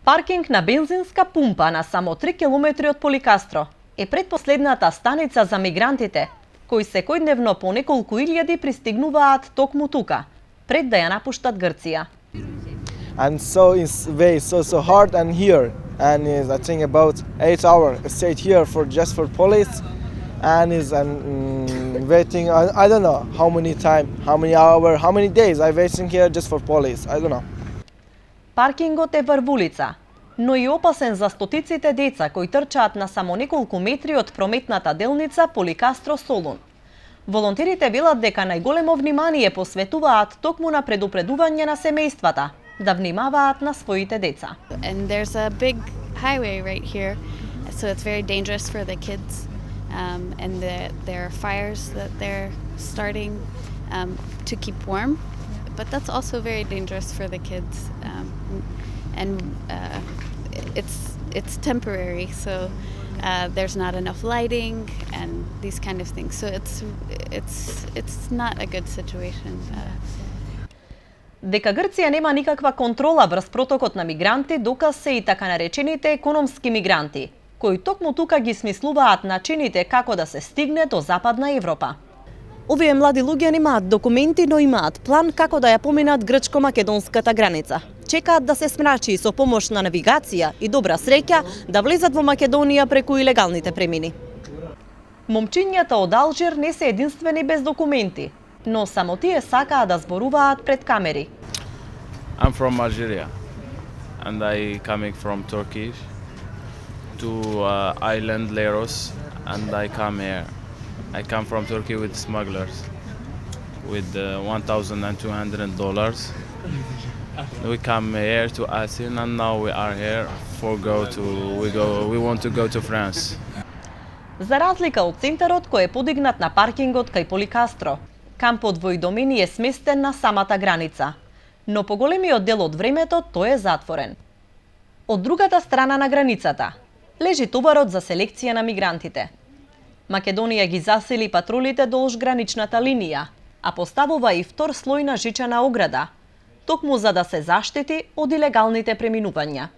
Паркинг на бензинска пумпа на само 3 километри од Поликастро е предпоследната станица за мигрантите, кои секојдневно по неколку илјади пристигнуваат токму тука, пред да ја напуштат Грција. And so it's way so hard and here, and is I think about 8 hours stayed here just for police, and is waiting. I don't know how many time, how many hour, how many days I waiting here just for police. I don't know. Паркингот е врвулица, но и опасен за стотиците деца кои трчаат на само неколку метри од прометната делница Поликастро Солун. Волонтерите велат дека најголемо внимание посветуваат токму на предупредување на семејствата да внимаваат на своите деца. And there's a big highway right here, so it's very dangerous for the kids. And there are fires that they're starting to keep warm, but that's also very dangerous for the kids. It's temporary, so there's not enough lighting and these kind of things. So it's not a good situation. Дека Грција нема никаква контрола врз протокот на мигранти, доказ се и така наречените економски мигранти, кои токму тука ги смислуваат начините како да се стигне до Западна Европа. Овие млади луѓе немаат документи, но имаат план како да ја поминат грчко-македонската граница. Чекаат да се смрачи со помош на навигација и добра среќа да влезат во Македонија преку илегалните премини. Момчињата од Алжир не се единствени без документи, но само тие сакаат да зборуваат пред камери. I'm from Algeria and I coming from Turkey to island Leros and I come here. I come from Turkey with smugglers with $1,200. We come here to Athens and now we are here we want to go to France. За разлика од центарот кој е подигнат на паркингот кај Поликастро, кампот во Идомени е сместен на самата граница, но поголемиот дел од времето тој е затворен. Од другата страна на границата лежи товарот за селекција на мигрантите. Македонија ги засили патрулите долж граничната линија, а поставува и втор слој на жичана ограда, токму за да се заштити од илегалните преминувања.